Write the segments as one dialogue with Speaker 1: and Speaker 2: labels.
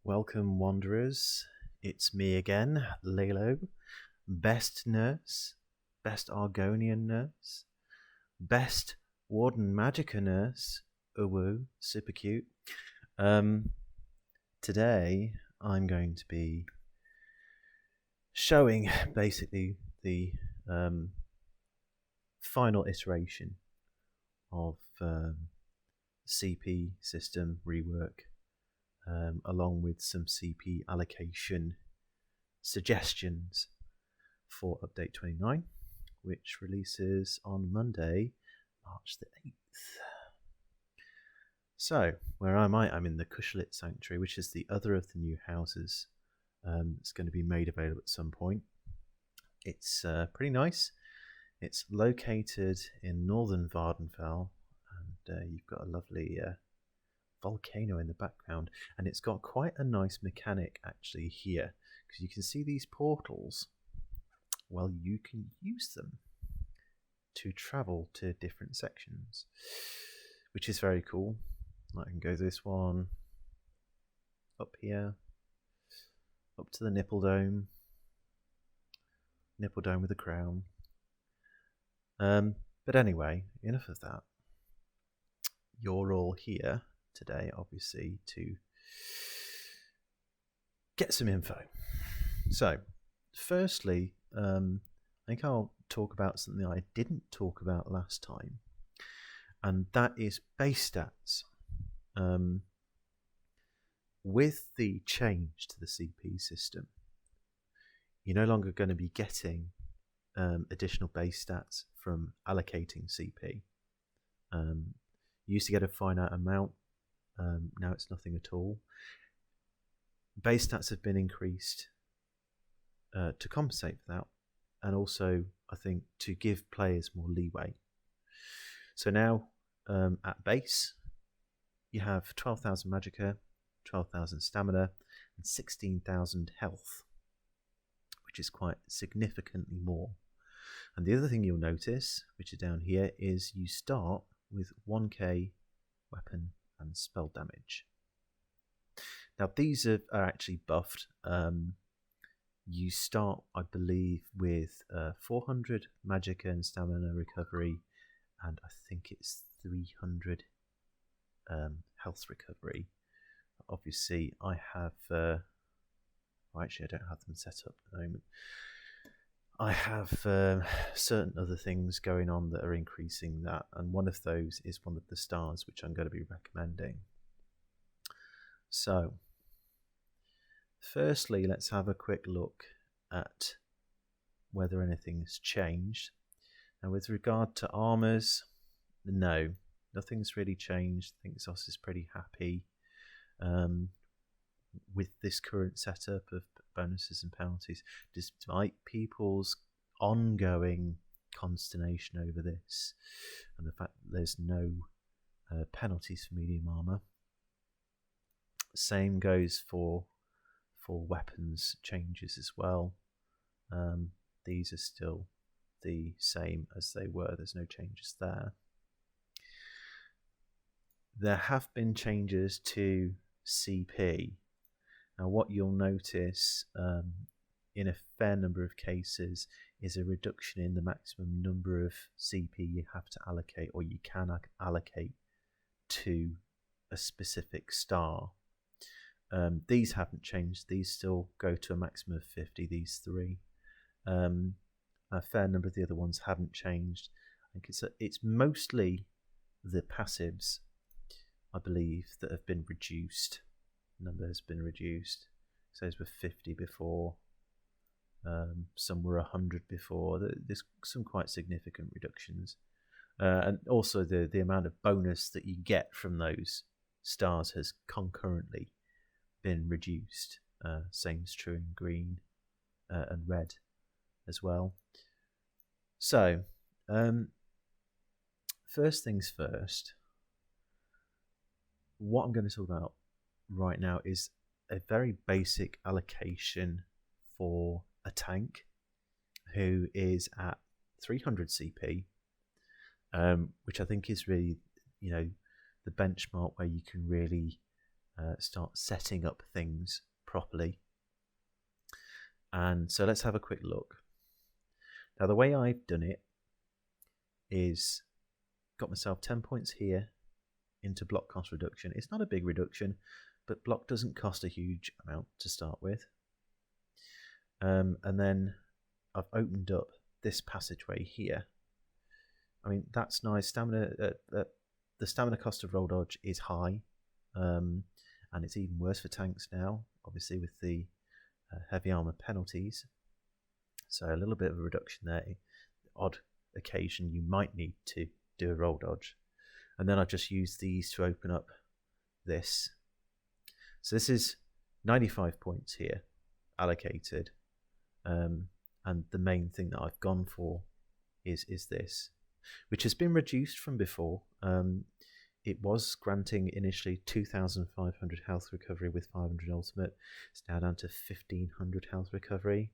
Speaker 1: Welcome, Wanderers. It's me again, Lalo, best nurse, best Argonian nurse, best Warden Magicka nurse. Woo, super cute. Today, I'm going to be showing basically the final iteration of CP system rework. Along with some CP allocation suggestions for Update 29, which releases on Monday, March the 8th. So, where am I? I'm in the Kushalit Sanctuary, which is the other of the new houses. It's going to be made available at some point. It's pretty nice. It's located in northern Vardenfell, and you've got a lovely volcano in the background, and it's got quite a nice mechanic actually here, because you can see these portals. Well, you can use them to travel to different sections, which is very cool. I can go this one up here, up to the nipple dome with a crown. But anyway, enough of that. You're all here today, obviously, to get some info. So, firstly, I think I'll talk about something I didn't talk about last time, and that is base stats. With the change to the CP system, you're no longer going to be getting additional base stats from allocating CP. You used to get a finite amount. Now it's nothing at all. Base stats have been increased to compensate for that, and also I think to give players more leeway. So now at base you have 12,000 Magicka, 12,000 stamina, and 16,000 health, which is quite significantly more. And the other thing you'll notice, which is down here, is you start with 1k weapon and spell damage. Now these are actually buffed. You start, I believe, with 400 Magicka and stamina recovery, and I think it's 300 health recovery. Obviously, I have. Actually, I don't have them set up at the moment. I have certain other things going on that are increasing that, and one of those is one of the stars, which I'm going to be recommending. So, firstly, let's have a quick look at whether anything's changed. Now, with regard to armors, no, nothing's really changed. I think Zos is pretty happy with this current setup of bonuses and penalties, despite people's ongoing consternation over this and the fact that there's no penalties for medium armor. Same goes for weapons changes as well. These are still the same as they were. There's no changes there. There have been changes to CP. Now, what you'll notice in a fair number of cases is a reduction in the maximum number of CP you have to allocate, or you can allocate to a specific star. These haven't changed. These still go to a maximum of 50, these three. A fair number of the other ones haven't changed. I think it's mostly the passives, I believe, that have been reduced. Number has been reduced. So those were 50 before. Some were 100 before. There's some quite significant reductions. And also the amount of bonus that you get from those stars has concurrently been reduced. Same's true in green and red as well. So, first things first, what I'm going to talk about right now is a very basic allocation for a tank who is at 300 CP, which I think is really, the benchmark where you can really start setting up things properly. And so let's have a quick look. Now the way I've done it is got myself 10 points here into block cost reduction. It's not a big reduction, but block doesn't cost a huge amount to start with. And then I've opened up this passageway here. I mean, that's nice. Stamina, the stamina cost of roll dodge is high, and it's even worse for tanks now, obviously with the heavy armor penalties. So a little bit of a reduction there. Odd occasion you might need to do a roll dodge. And then I've just used these to open up this. So this is 95 points here allocated. And the main thing that I've gone for is this, which has been reduced from before. It was granting initially 2,500 health recovery with 500 ultimate. It's now down to 1,500 health recovery.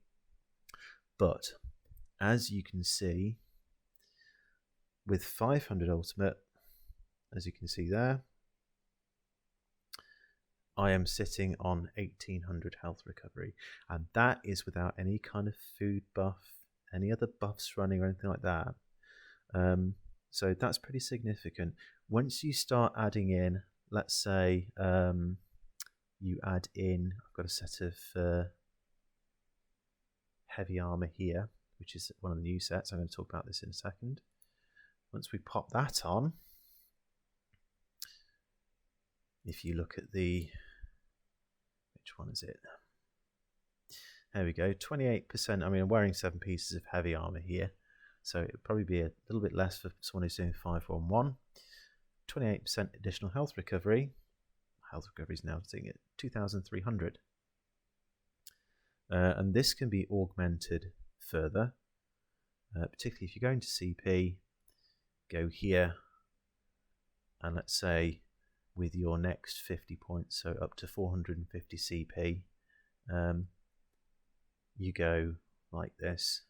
Speaker 1: But as you can see, with 500 ultimate, as you can see there, I am sitting on 1,800 health recovery, and that is without any kind of food buff, any other buffs running or anything like that. So that's pretty significant. Once you start adding in, let's say you add in, I've got a set of heavy armor here, which is one of the new sets. I'm going to talk about this in a second. Once we pop that on, if you look at the, which one is it? There we go, 28%. I mean, I'm wearing 7 pieces of heavy armor here, so it would probably be a little bit less for someone who's doing 5-1-1. 28% additional health recovery. Health recovery is now sitting at 2,300. And this can be augmented further, particularly if you're going to CP, go here, and let's say with your next 50 points, so up to 450 CP, you go like this,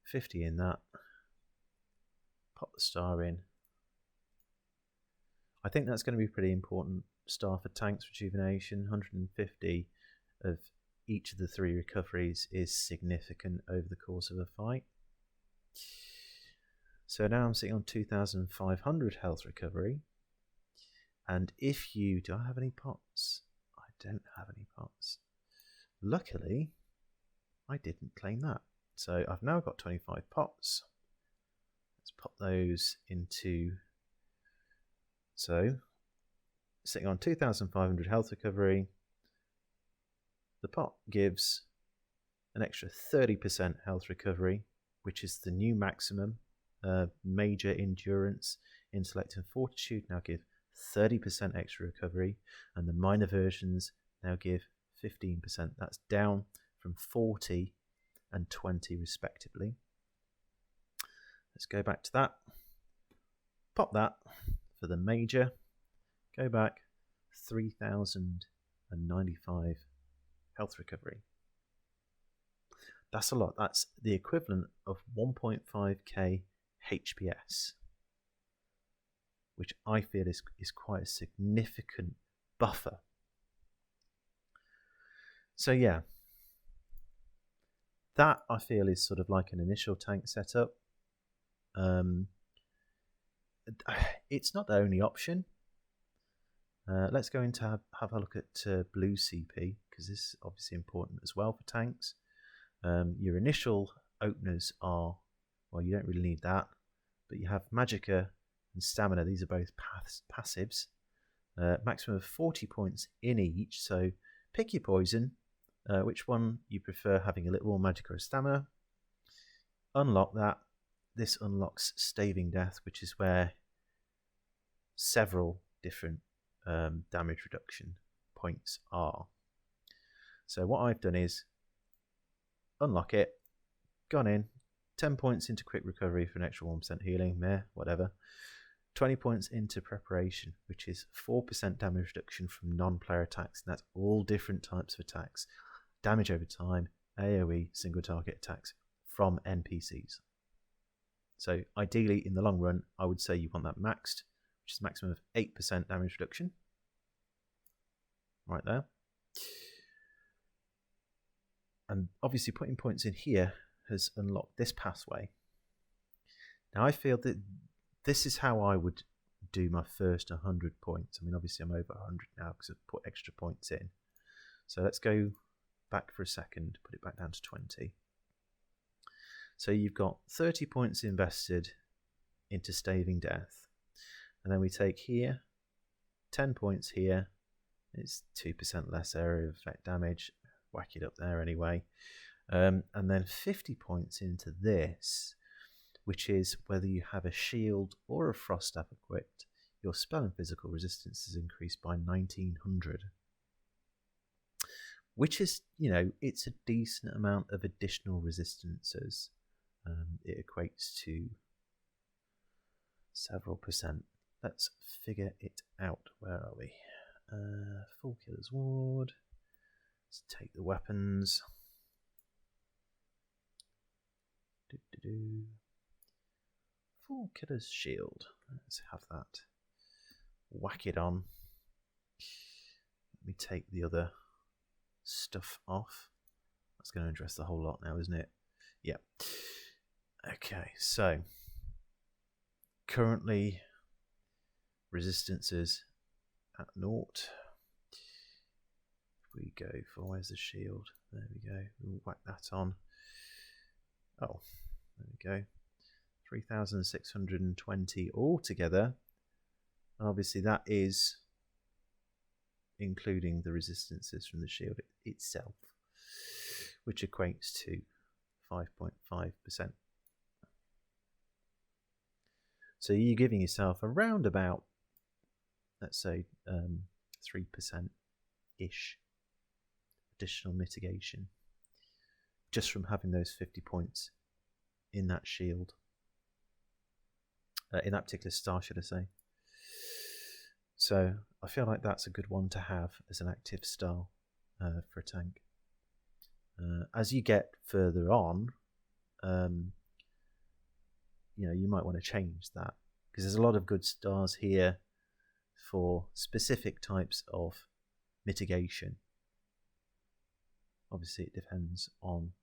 Speaker 1: 50 in that, pop the star in. I think that's going to be pretty important star for tanks rejuvenation. 150 of each of the 3 recoveries is significant over the course of a fight. So now I'm sitting on 2,500 health recovery. And if you... Do I have any pots? I don't have any pots. Luckily, I didn't claim that. So I've now got 25 pots. Let's pop those into... So, sitting on 2,500 health recovery, the pot gives an extra 30% health recovery, which is the new maximum. Major endurance, intellect and fortitude now give 30% extra recovery, and the minor versions now give 15%. That's down from 40 and 20 respectively. Let's go back to that. Pop that for the major. Go back 3,095 health recovery. That's a lot. That's the equivalent of 1.5k HPS, which I feel is quite a significant buffer. So yeah, that I feel is sort of like an initial tank setup. It's not the only option. Let's go into have a look at blue CP, because this is obviously important as well for tanks. Your initial openers are, well, you don't really need that, but you have Magicka and Stamina. These are both passives. Maximum of 40 points in each, so pick your poison. Which one you prefer, having a little more Magicka or Stamina. Unlock that. This unlocks Staving Death, which is where several different damage reduction points are. So what I've done is unlock it, gone in, 10 points into quick recovery for an extra 1% healing, meh, whatever. 20 points into preparation, which is 4% damage reduction from non-player attacks, and that's all different types of attacks. Damage over time, AoE, single target attacks from NPCs. So ideally, in the long run, I would say you want that maxed, which is a maximum of 8% damage reduction. right there. And obviously putting points in here has unlocked this pathway. Now I feel that this is how I would do my first 100 points. I mean, obviously I'm over 100 now because I've put extra points in. So let's go back for a second, put it back down to 20. So you've got 30 points invested into staving death. And then we take here, 10 points here. It's 2% less area of effect damage. Whack it up there anyway. And then 50 points into this, which is whether you have a shield or a frost staff equipped, your spell and physical resistance is increased by 1900. Which is, you know, it's a decent amount of additional resistances. It equates to several percent. Let's figure it out. Where are we? Full Killer's Ward. Let's take the weapons. Full Killer's Shield. Let's have that. Whack it on. Let me take the other stuff off. That's going to address the whole lot now, isn't it? Yeah. Okay, so currently resistances at 0. If we go for, where's the shield? There we go. We'll whack that on. Oh, there we go. 3,620 altogether. Obviously that is including the resistances from the shield itself, which equates to 5.5%. So you're giving yourself around about, let's say, 3%-ish additional mitigation just from having those 50 points in that shield, in that particular star, should I say. So I feel like that's a good one to have as an active star for a tank. As you get further on, you know, you might want to change that, because there's a lot of good stars here for specific types of mitigation. Obviously it depends on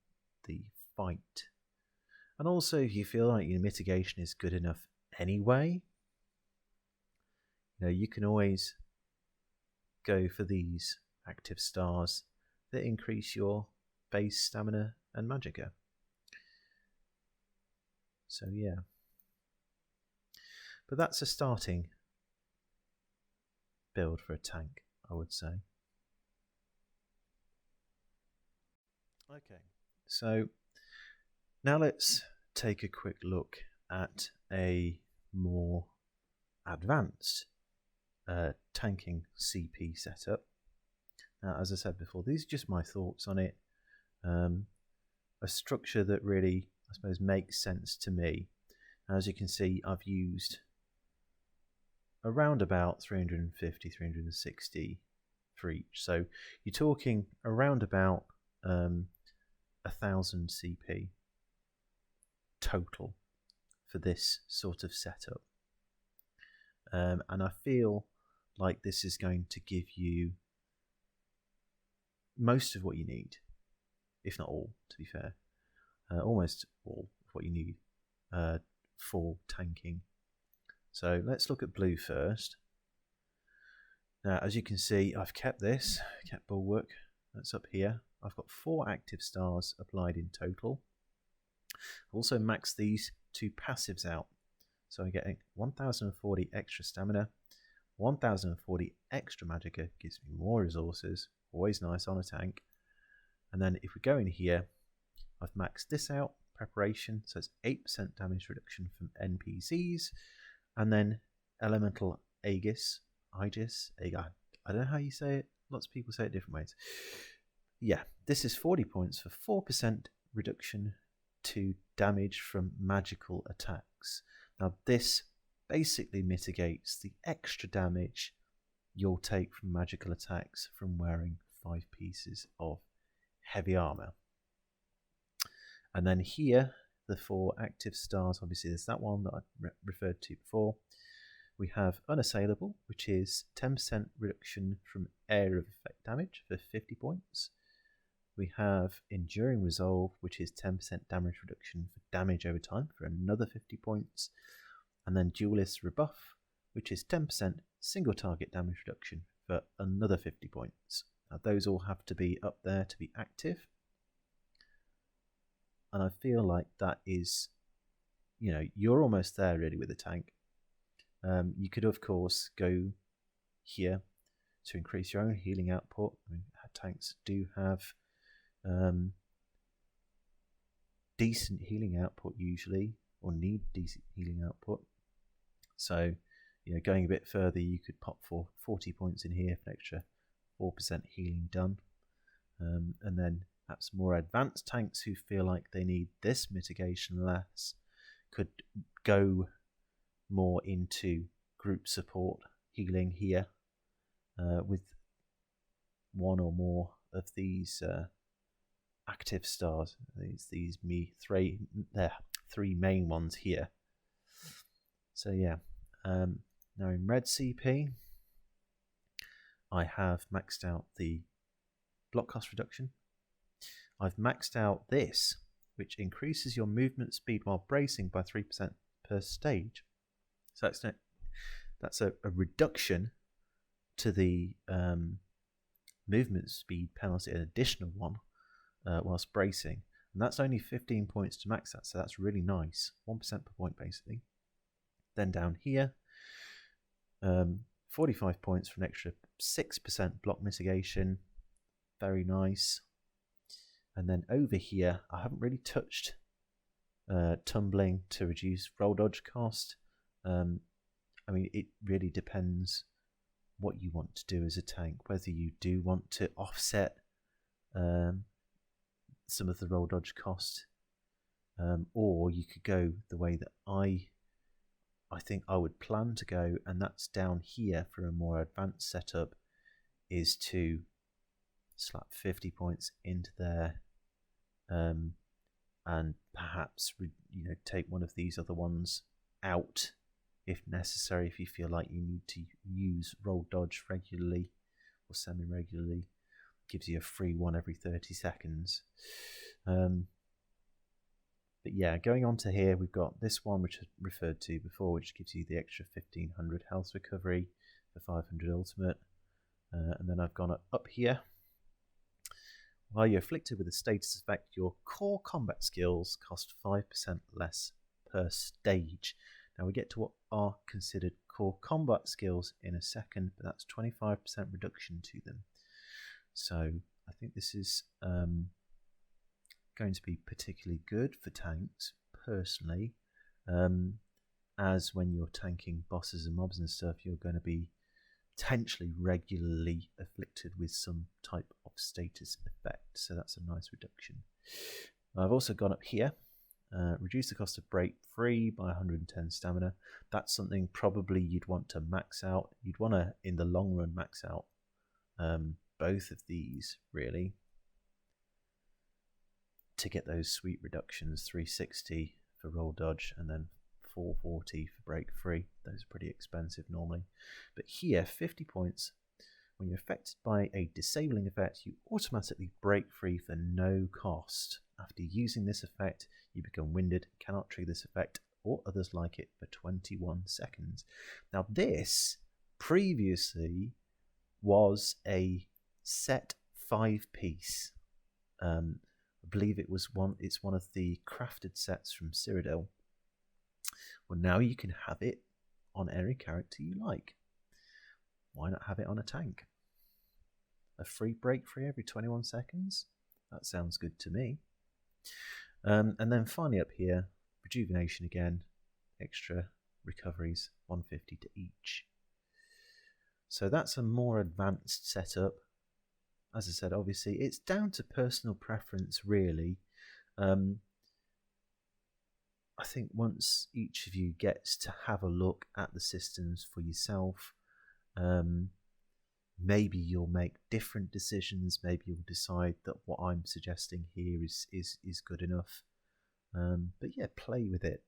Speaker 1: the fight, and also if you feel like your mitigation is good enough anyway, you know, you can always go for these active stars that increase your base stamina and magicka. So yeah, but that's a starting build for a tank, I would say. Okay, so now let's take a quick look at a more advanced tanking CP setup. Now, as I said before, these are just my thoughts on it. A structure that really, I suppose, makes sense to me. As you can see, I've used around about 350, 360 for each. So you're talking around about 1,000 CP total for this sort of setup. And I feel like this is going to give you most of what you need, if not all, to be fair. Almost all of what you need for tanking. So let's look at blue first. Now, as you can see, I've kept Bulwark, that's up here. I've got 4 active stars applied in total. I've also maxed these 2 passives out. So I'm getting 1,040 extra stamina, 1,040 extra magicka, gives me more resources, always nice on a tank. And then if we go in here, I've maxed this out, preparation, so it's 8% damage reduction from NPCs, and then elemental Aegis, I don't know how you say it, lots of people say it different ways. Yeah, this is 40 points for 4% reduction to damage from magical attacks. Now this basically mitigates the extra damage you'll take from magical attacks from wearing 5 pieces of heavy armor. And then here, the 4 active stars, obviously there's that one that I referred to before. We have Unassailable, which is 10% reduction from area of effect damage for 50 points. We have Enduring Resolve, which is 10% damage reduction for damage over time for another 50 points. And then Duelist Rebuff, which is 10% single target damage reduction for another 50 points. Now those all have to be up there to be active. And I feel like that is, you know, you're almost there really with the tank. You could of course go here to increase your own healing output. I mean, tanks do have decent healing output usually, or need decent healing output. So, you know, going a bit further, you could pop for 40 points in here for an extra 4% healing done. And then perhaps more advanced tanks who feel like they need this mitigation less could go more into group support healing here with one or more of these active stars. These three main ones here. So yeah, now in red CP, I have maxed out the block cost reduction. I've maxed out this, which increases your movement speed while bracing by 3% per stage. So that's a reduction to the movement speed penalty, an additional one, whilst bracing. And that's only 15 points to max that, so that's really nice. 1% per point, basically. Then down here, 45 points for an extra 6% block mitigation. Very nice. And then over here, I haven't really touched tumbling to reduce roll dodge cost. I mean, it really depends what you want to do as a tank, whether you do want to offset some of the roll dodge cost, or you could go the way that I think I would plan to go, and that's down here for a more advanced setup, is to slap 50 points into there, and perhaps take one of these other ones out if necessary, if you feel like you need to use roll dodge regularly or semi-regularly. Gives you a free one every 30 seconds. But yeah, going on to here, we've got this one which I referred to before, which gives you the extra 1500 health recovery for 500 ultimate. And then I've gone up here. While you're afflicted with a status effect, your core combat skills cost 5% less per stage. Now we get to what are considered core combat skills in a second, but that's 25% reduction to them. So I think this is going to be particularly good for tanks, personally, as when you're tanking bosses and mobs and stuff, you're going to be potentially regularly afflicted with some type of status effect. So that's a nice reduction. I've also gone up here. Reduce the cost of break free by 110 stamina. That's something probably you'd want to max out. You'd want to, in the long run, max out both of these, really, to get those sweet reductions. 360 for roll dodge and then 440 for break free. Those are pretty expensive normally. But here, 50 points. When you're affected by a disabling effect, you automatically break free for no cost. After using this effect, you become winded, cannot trigger this effect or others like it for 21 seconds. Now this previously was a set 5-piece. I believe it's one of the crafted sets from Cyrodiil. Well, now you can have it on any character you like. Why not have it on a tank? A free break free every 21 seconds? That sounds good to me. And then finally up here, rejuvenation again, extra recoveries, 150 to each. So that's a more advanced setup. As I said, obviously, it's down to personal preference, really. I think once each of you gets to have a look at the systems for yourself, maybe you'll make different decisions. Maybe you'll decide that what I'm suggesting here is good enough. But yeah, play with it.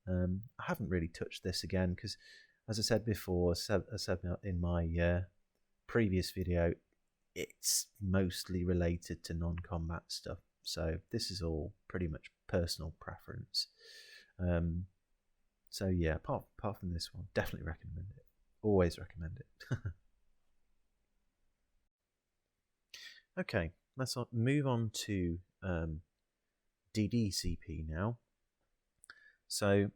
Speaker 1: I haven't really touched this again because, as I said before, I said in my previous video, it's mostly related to non-combat stuff. So this is all pretty much personal preference. So yeah, apart from this one, definitely recommend it. Always recommend it. Okay, let's move on to DDCP now. So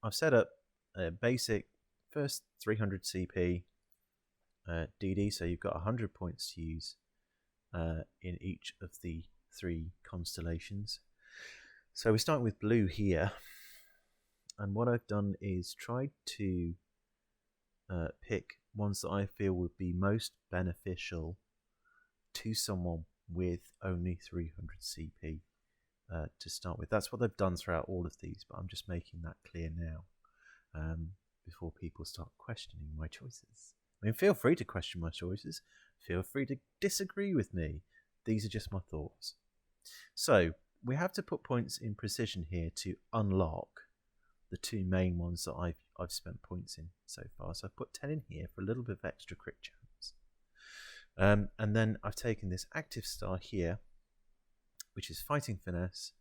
Speaker 1: I've set up a basic first 300 CP DD, so you've got 100 points to use in each of the 3 constellations. So we start with blue here, and what I've done is tried to pick ones that I feel would be most beneficial to someone with only 300 CP to start with. That's what they've done throughout all of these, but I'm just making that clear now before people start questioning my choices. I mean, feel free to question my choices. Feel free to disagree with me. These are just my thoughts. So we have to put points in precision here to unlock the 2 main ones that I've spent points in so far. So I've put 10 in here for a little bit of extra crit chance. And then I've taken this active star here, which is Fighting Finesse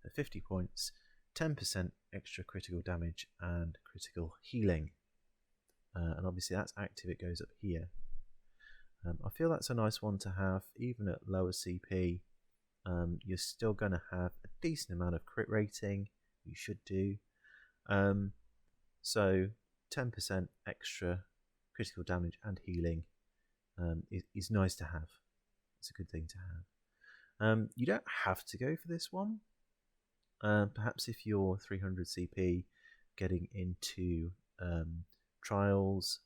Speaker 1: at 50 points, 10% extra critical damage and critical healing. And obviously that's active, it goes up here. I feel that's a nice one to have, even at lower CP. You're still going to have a decent amount of crit rating, you should do. So 10% extra critical damage and healing is nice to have. It's a good thing to have. You don't have to go for this one. Perhaps if you're 300 CP, getting into trials,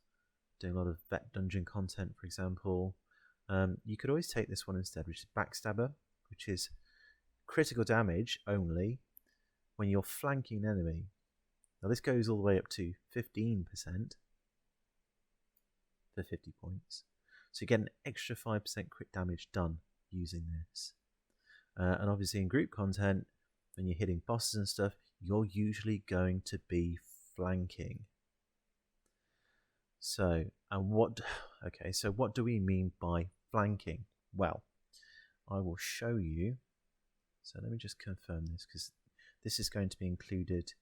Speaker 1: doing a lot of vet dungeon content, for example, you could always take this one instead, which is Backstabber, which is critical damage only when you're flanking an enemy. Now this goes all the way up to 15% for 50 points. So you get an extra 5% crit damage done using this. And obviously in group content, when you're hitting bosses and stuff, you're usually going to be flanking. So, so what do we mean by flanking? Well, I will show you. So let me just confirm this, because this is going to be included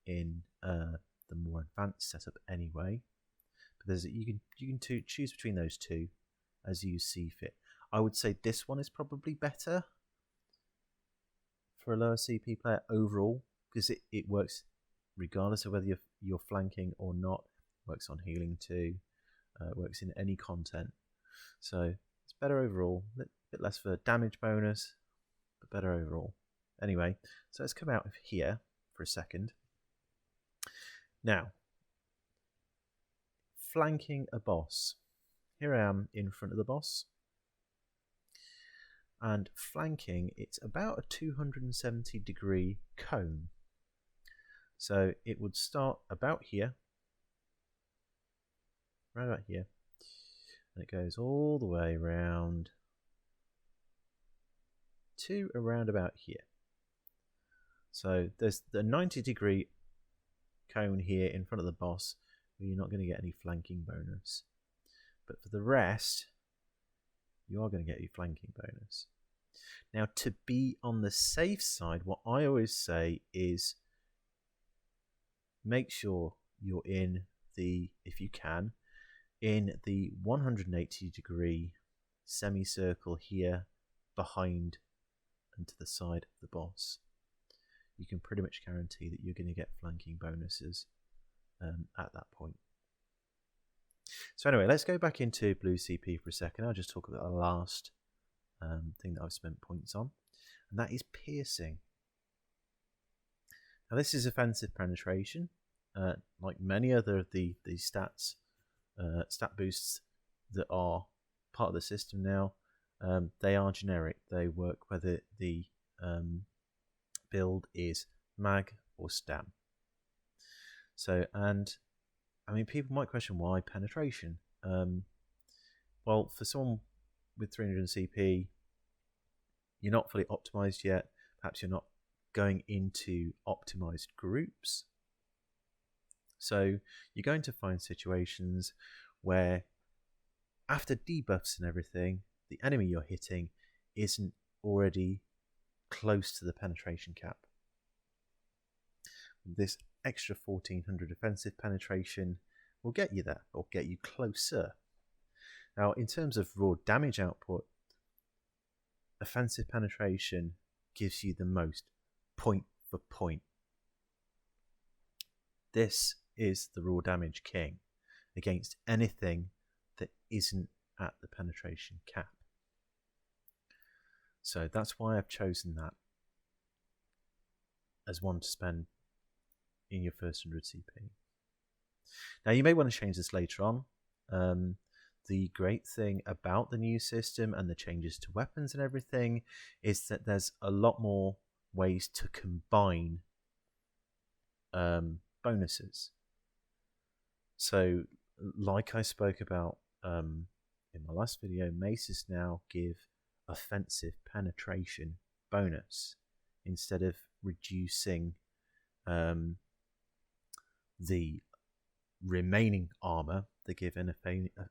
Speaker 1: in the more advanced setup anyway. But there's you can choose between those two as you see fit. I would say this one is probably better for a lower CP player overall, because it works regardless of whether you're flanking or not. It works on healing too. It works in any content. So it's better overall. A bit less for damage bonus, but better overall. Anyway, so let's come out of here for a second. Now, flanking a boss. Here I am in front of the boss. And flanking, it's about a 270 degree cone. So it would start about here, right about here, and it goes all the way around to around about here. So there's the 90 degree cone here in front of the boss, where you're not going to get any flanking bonus. But for the rest, you are going to get your flanking bonus. Now, to be on the safe side, what I always say is make sure you're in the, if you can, in the 180 degree semicircle here behind and to the side of the boss. You can pretty much guarantee that you're going to get flanking bonuses at that point. So anyway, let's go back into blue CP for a second. I'll just talk about the last thing that I've spent points on, and that is piercing. Now this is offensive penetration. Like many other of the stats, stat boosts that are part of the system now, they are generic. They work whether the build is mag or stam. So, and I mean, people might question why penetration. Well, for someone with 300 CP, you're not fully optimized yet. Perhaps you're not going into optimized groups. So you're going to find situations where after debuffs and everything, the enemy you're hitting isn't already close to the penetration cap. This extra 1400 defensive penetration will get you there, or get you closer. Now, in terms of raw damage output, offensive penetration gives you the most point for point. This is the raw damage king against anything that isn't at the penetration cap. So that's why I've chosen that as one to spend in your first 100 CP. Now, you may want to change this later on. The great thing about the new system and the changes to weapons and everything is that there's a lot more ways to combine bonuses. So, like I spoke about in my last video, maces now give offensive penetration bonus instead of reducing the remaining armor. They give an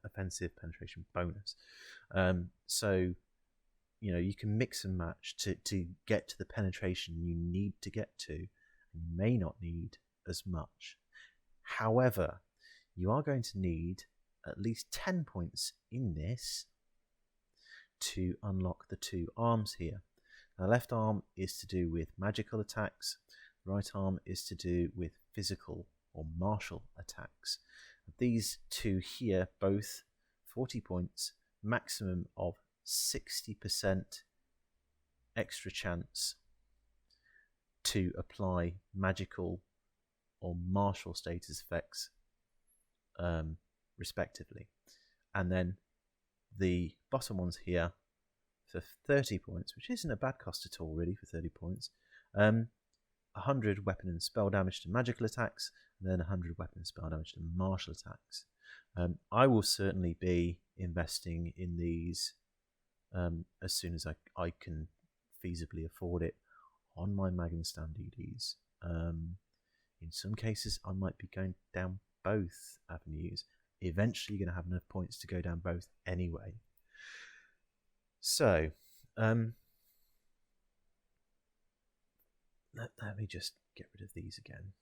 Speaker 1: offensive penetration bonus. So you can mix and match to get to the penetration you need to get to. You may not need as much. However, you are going to need at least 10 points in this to unlock the two arms here. Now, left arm is to do with magical attacks. Right arm is to do with physical or martial attacks. These two here, both 40 points, maximum of 60% extra chance to apply magical or martial status effects respectively. And then the bottom ones here for 30 points, which isn't a bad cost at all really for 30 points. 100 weapon and spell damage to magical attacks, and then 100 weapon and spell damage to martial attacks. I will certainly be investing in these as soon as I can feasibly afford it on my Mag and Stand DDs. In some cases, I might be going down both avenues. Eventually, you're going to have enough points to go down both anyway. So, let me just get rid of these again.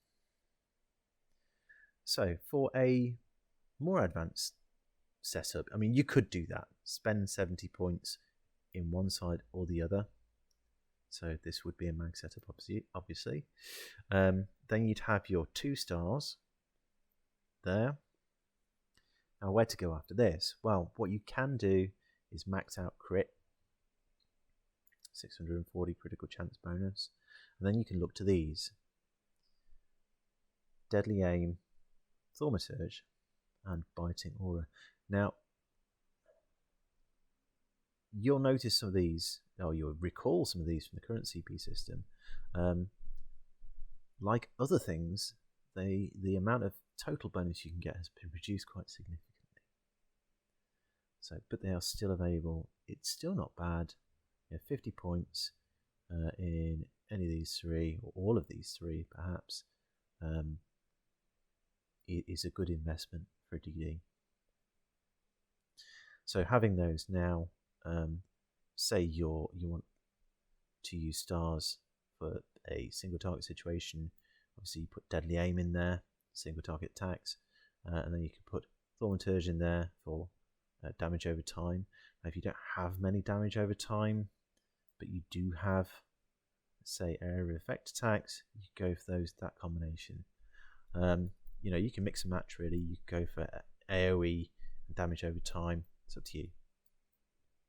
Speaker 1: So, for a more advanced setup, I mean, you could do that. Spend 70 points in one side or the other. So this would be a mag setup, obviously. Then you'd have your 2 stars there. Now, where to go after this? Well, what you can do is max out crit, 640 critical chance bonus, and then you can look to these: Deadly Aim, Thaumaturge, and Biting Aura. Now, you'll notice some of these, or you'll recall some of these from the current CP system. Like other things, the amount of total bonus you can get has been reduced quite significantly. So, but they are still available. It's still not bad. 50 points in any of these 3, or all of these 3 perhaps, is a good investment for a DD. So having those now, say you want to use stars for a single target situation, obviously you put Deadly Aim in there, single target attacks, and then you can put Thaumaturge in there for damage over time. Now, if you don't have many damage over time, but you do have, say, area effect attacks, you go for that combination. You can mix and match really. You can go for AoE and damage over time. It's up to you.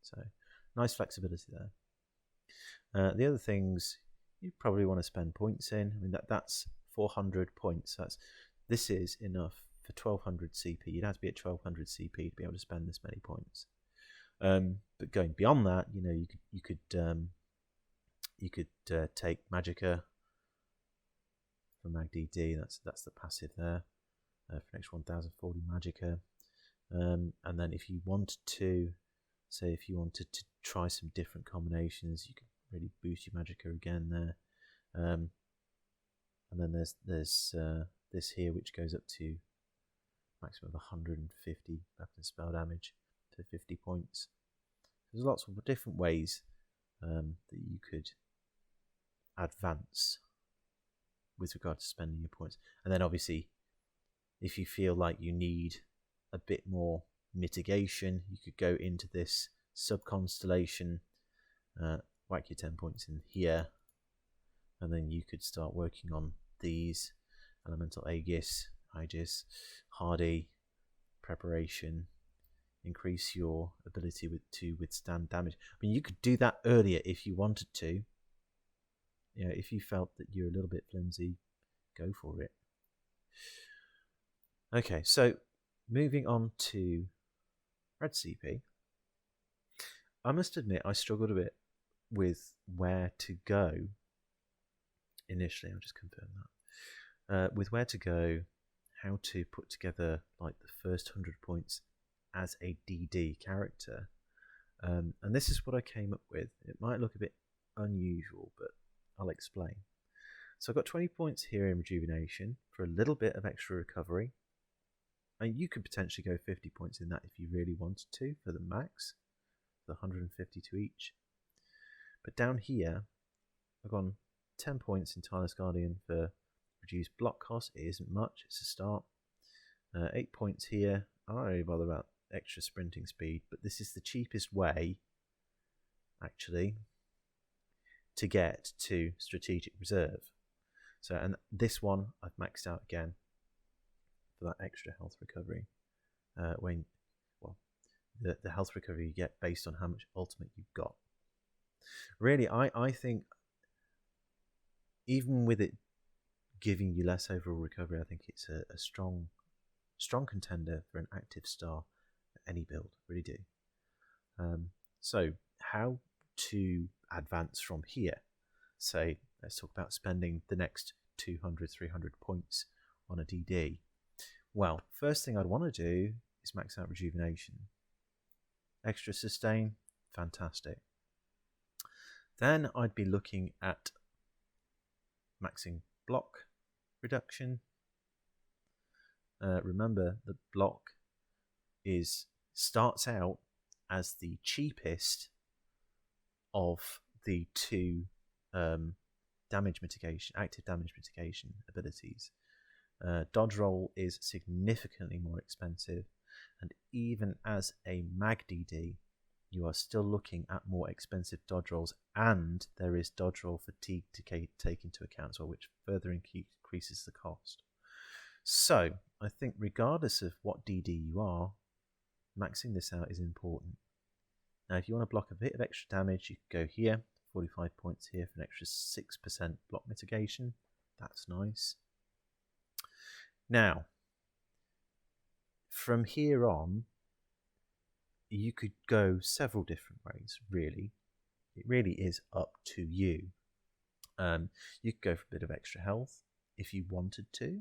Speaker 1: So nice flexibility there. The other things you probably want to spend points in. I mean that's 400 points. This is enough for 1200 CP. You'd have to be at 1200 CP to be able to spend this many points. But going beyond that, you could take Magicka for Mag DD. That's the passive there for an extra 1040 Magicka. And then if you wanted to, say if you wanted to try some different combinations, you could really boost your Magicka again there. And then there's this here, which goes up to maximum of 150 weapon spell damage to 50 points. There's lots of different ways that you could advance with regard to spending your points. And then obviously, if you feel like you need a bit more mitigation, you could go into this sub-constellation, whack your 10 points in here, and then you could start working on these: Elemental Aegis, Hardy, Preparation, increase your ability to withstand damage. I mean, you could do that earlier if you wanted to. You know, if you felt that you're a little bit flimsy, go for it. Okay, so moving on to Red CP. I must admit I struggled a bit with where to go initially. I'll just confirm that. With where to go, how to put together like the first 100 points as a DD character. And this is what I came up with. It might look a bit unusual, but I'll explain. So I've got 20 points here in rejuvenation for a little bit of extra recovery. And you could potentially go 50 points in that if you really wanted to for the max, the 150 to each. But down here, I've gone 10 points in Tireless Guardian for reduced block cost. It isn't much, it's a start. 8 points here. I don't really bother about extra sprinting speed, but this is the cheapest way, actually, to get to Strategic Reserve. So, and this one I've maxed out again for that extra health recovery. The health recovery you get based on how much ultimate you've got. Really, I think even with it giving you less overall recovery, I think it's a strong contender for an active star at any build. Really do. So how to advance from here? So let's talk about spending the next 200, 300 points on a DD. Well, first thing I'd want to do is max out rejuvenation. Extra sustain, fantastic. Then I'd be looking at maxing block reduction. Remember that block starts out as the cheapest of the two active damage mitigation abilities. Dodge roll is significantly more expensive, and even as a mag DD, you are still looking at more expensive dodge rolls, and there is dodge roll fatigue to take into account as well, which further increases the cost. So I think regardless of what DD you are, maxing this out is important. Now if you want to block a bit of extra damage, you can go here, 45 points here for an extra 6% block mitigation. That's nice. Now, from here on, you could go several different ways, really. It really is up to you. You could go for a bit of extra health if you wanted to.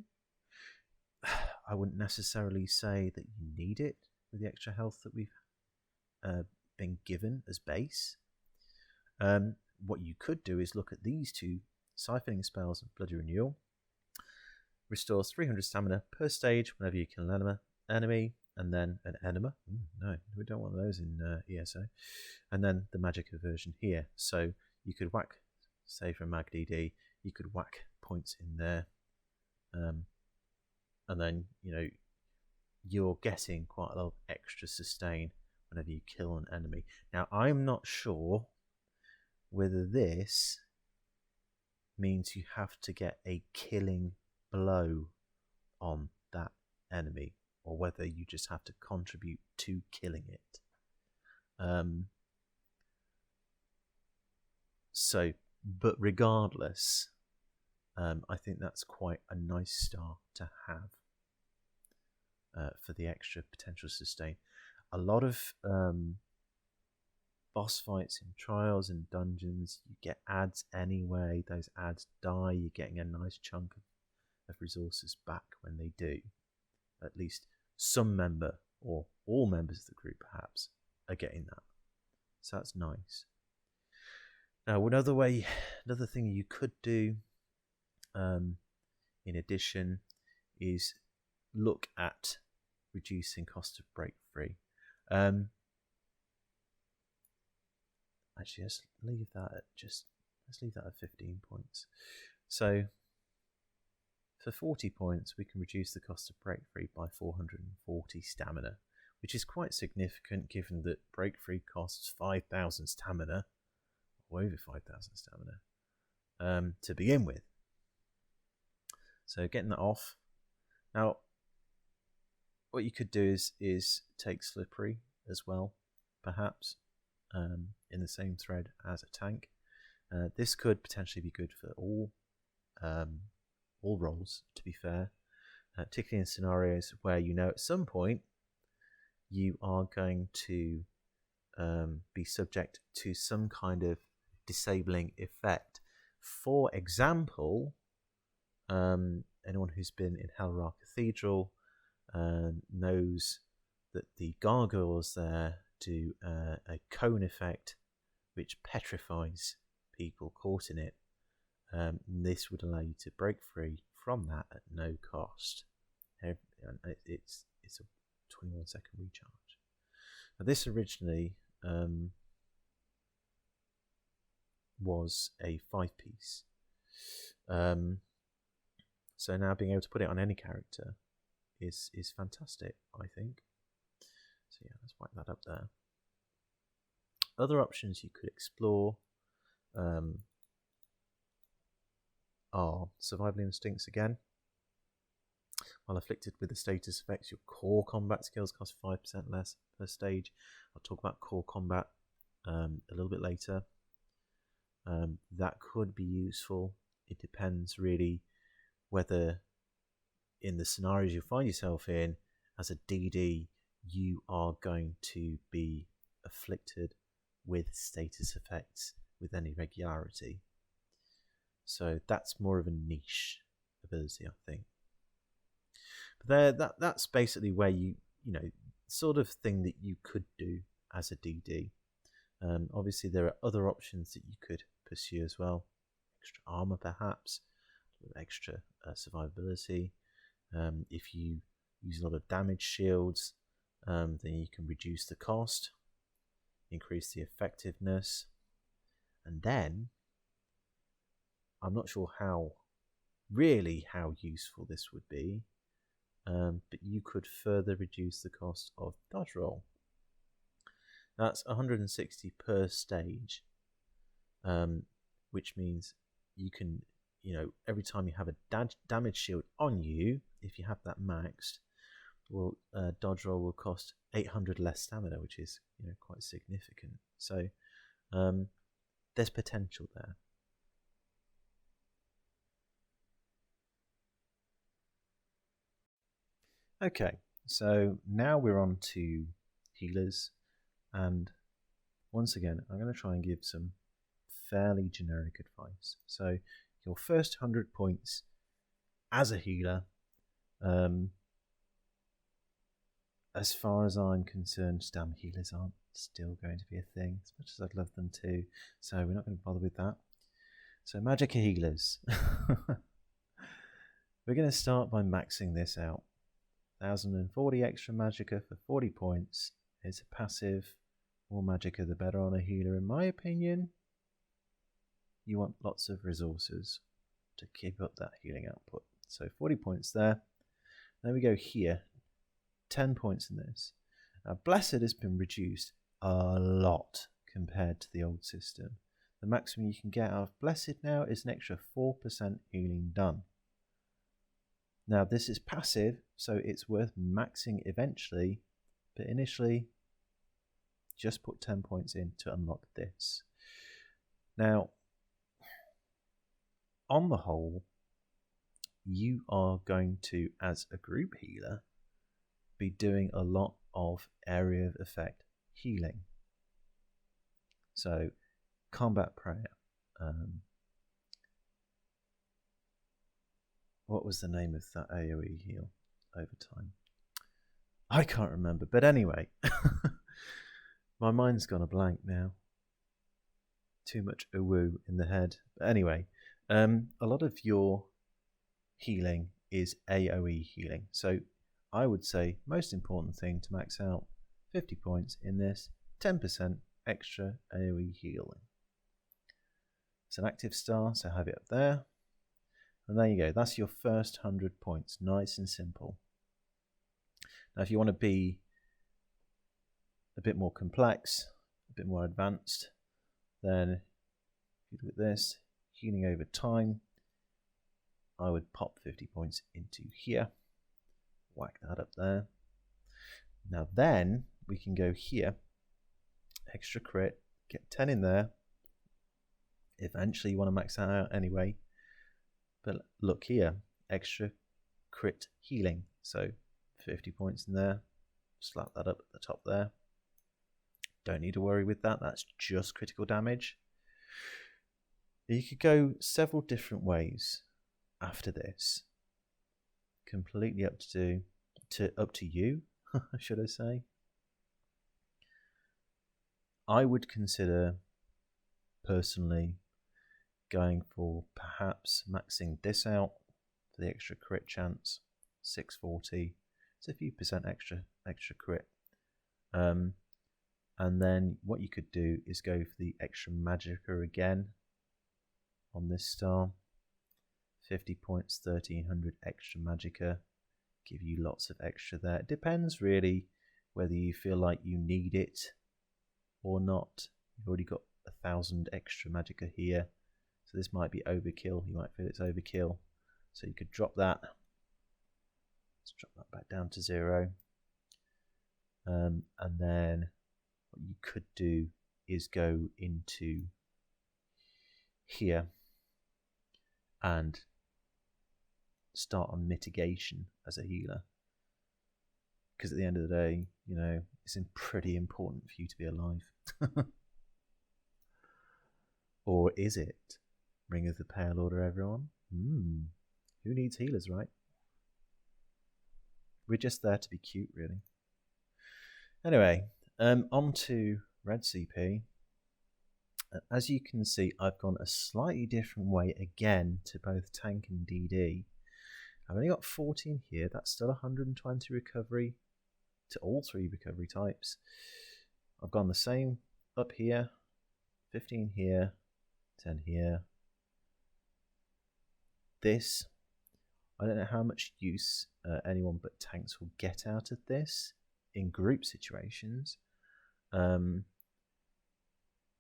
Speaker 1: I wouldn't necessarily say that you need it with the extra health that we've been given as base. What you could do is look at these two: Siphoning Spells and Bloody Renewal. Restores 300 stamina per stage whenever you kill an enemy, and then an enema. No, we don't want those in ESO. And then the Magicka version here. So you could whack, say for a Mag DD, you could whack points in there. And then, you're getting quite a lot of extra sustain whenever you kill an enemy. Now, I'm not sure whether this means you have to get a killing blow on that enemy, or whether you just have to contribute to killing it. But regardless, I think that's quite a nice star to have for the extra potential sustain. A lot of boss fights in trials and dungeons, you get adds anyway. Those adds die. You're getting a nice chunk of resources back when they do. At least some member, or all members of the group perhaps, are getting that. So that's nice. Now, another thing you could do, in addition, is look at reducing cost of break free. Actually, let's leave that at 15 points. So for 40 points, we can reduce the cost of break free by 440 stamina, which is quite significant given that break free costs 5,000 stamina, or over 5,000 stamina, to begin with. So getting that off. Now, what you could do is take Slippery as well, perhaps, in the same thread as a tank. This could potentially be good for all roles, to be fair, particularly in scenarios where you know at some point you are going to be subject to some kind of disabling effect. For example, anyone who's been in Helra Cathedral knows that the gargoyles there do a cone effect which petrifies people caught in it. This would allow you to break free from that at no cost. It's a 21-second recharge. Now, this originally was a 5-piece. So now being able to put it on any character is fantastic, I think. So yeah, let's wipe that up there. Other options you could explore are survival instincts again. While afflicted with the status effects, your core combat skills cost 5% less per stage. I'll talk about core combat a little bit later. That could be useful. It depends really whether in the scenarios you find yourself in as a DD you are going to be afflicted with status effects with any regularity. So that's more of a niche ability, I think. But that's basically where you sort of thing that you could do as a DD. Obviously there are other options that you could pursue as well. Extra armor perhaps, extra survivability. If you use a lot of damage shields, then you can reduce the cost, increase the effectiveness, and then I'm not sure how useful this would be, but you could further reduce the cost of dodge roll. That's 160 per stage, which means you can, every time you have a damage shield on you, if you have that maxed, well, dodge roll will cost 800 less stamina, which is quite significant. So there's potential there. Okay, so now we're on to healers, and once again I'm going to try and give some fairly generic advice. So your first 100 points as a healer, as far as I'm concerned, stam healers aren't still going to be a thing, as much as I'd love them to, so we're not going to bother with that. So Magicka Healers. We're going to start by maxing this out. 1040 extra Magicka for 40 points. It's a passive. More Magicka the better on a healer, in my opinion. You want lots of resources to keep up that healing output. So 40 points there. Then we go here. 10 points in this. Now, Blessed has been reduced a lot compared to the old system. The maximum you can get out of Blessed now is an extra 4% healing done. Now, this is passive, so it's worth maxing eventually, but initially, just put 10 points in to unlock this. Now, on the whole, you are going to, as a group healer, be doing a lot of area of effect healing. So, combat prayer. What was the name of that AoE heal over time? I can't remember, but anyway, my mind's gone a blank now. Too much woo in the head. But anyway, a lot of your healing is AoE healing. So I would say most important thing to max out 50 points in this, 10% extra AoE healing. It's an active star, so have it up there. And there you go, that's your first 100 points, nice and simple. Now if you want to be a bit more complex, a bit more advanced, then if you look at this, healing over time, I would pop 50 points into here, whack that up there. Now then we can go here, extra crit, get 10 in there. Eventually you want to max that out anyway, but look here, extra crit healing, so 50 points in there, slap that up at the top there. Don't need to worry with that, that's just critical damage. You could go several different ways after this, completely up to you, should I say. I would consider personally going for perhaps maxing this out for the extra crit chance, 640. It's a few percent extra crit. And then what you could do is go for the extra Magicka again on this star. 50 points, 1300 extra Magicka. Give you lots of extra there. It depends really whether you feel like you need it or not. You've already got 1000 extra Magicka here. So this might be overkill. You might feel it's overkill. So you could drop that. Let's drop that back down to 0. And then what you could do is go into here and start on mitigation as a healer. Because at the end of the day, you know, it's pretty important for you to be alive. Or is it? Ring of the Pale Order, everyone? Who needs healers, right? We're just there to be cute, really. Anyway, on to Red CP. As you can see, I've gone a slightly different way again to both tank and DD. I've only got 14 here. That's still 120 recovery to all 3 recovery types. I've gone the same up here, 15 here, 10 here. This, I don't know how much use anyone but tanks will get out of this in group situations.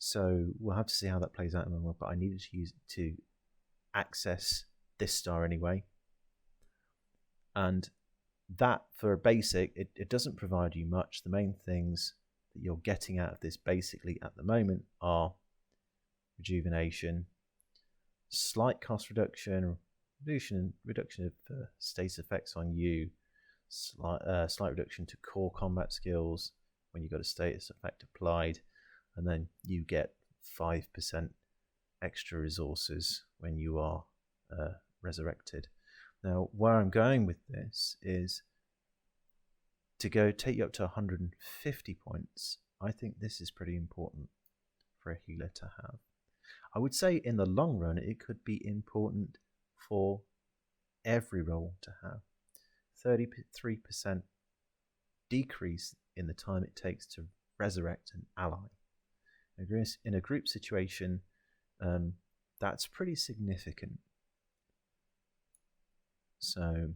Speaker 1: So we'll have to see how that plays out in a moment, but I needed to use it to access this star anyway. And that, for a basic, it doesn't provide you much. The main things that you're getting out of this basically at the moment are rejuvenation, slight cost reduction, reduction of status effects on you, slight reduction to core combat skills when you've got a status effect applied, and then you get 5% extra resources when you are resurrected. Now, where I'm going with this is to go take you up to 150 points. I think this is pretty important for a healer to have. I would say in the long run, it could be important for every role to have. 33% decrease in the time it takes to resurrect an ally. In a group situation, that's pretty significant. So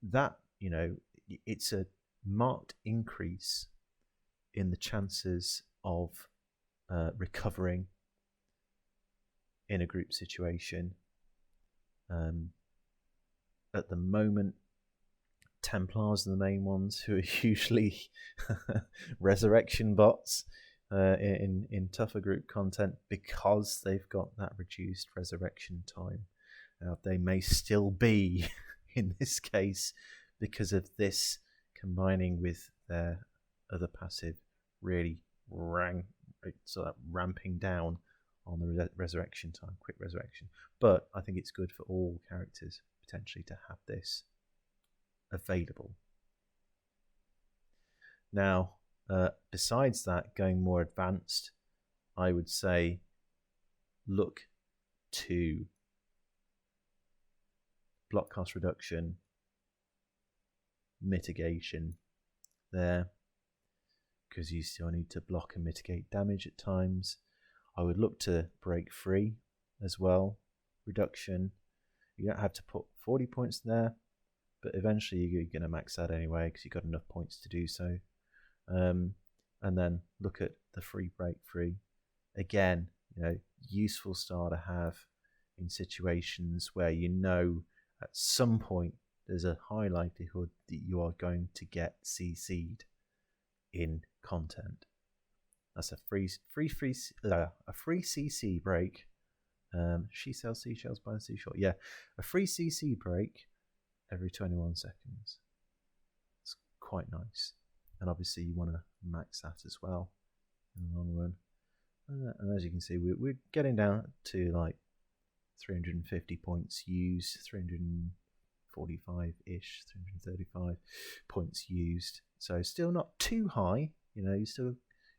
Speaker 1: that, you know, it's a marked increase in the chances of recovering in a group situation. At the moment, Templars are the main ones who are usually resurrection bots in tougher group content because they've got that reduced resurrection time. Now, they may still be, in this case, because of this combining with their other passive, really ramping down on the resurrection time, quick resurrection. But I think it's good for all characters potentially to have this available. Now, besides that, going more advanced, I would say look to block cost reduction, mitigation there, because you still need to block and mitigate damage at times. I would look to break free as well, reduction. You don't have to put 40 points there, but eventually you're going to max that anyway because you've got enough points to do so. And then look at the free break free. Again, useful star to have in situations where at some point there's a high likelihood that you are going to get CC'd in content. That's a free CC break. She sells seashells by the seashore. Yeah, a free CC break every 21 seconds. It's quite nice. And obviously you want to max that as well in the long run. And as you can see, we're getting down to like 350 points used, 345-ish, 335 points used. So still not too high. You're still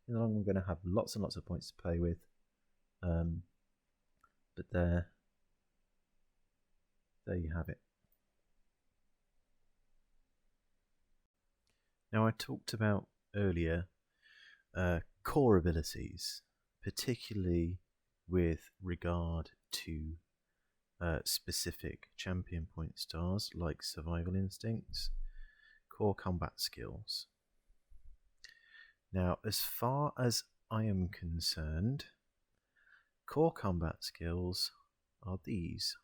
Speaker 1: in the long run going to have lots and lots of points to play with. But there you have it. Now, I talked about earlier core abilities, particularly with regard to specific champion point stars like survival instincts, core combat skills. Now, as far as I am concerned, core combat skills are these.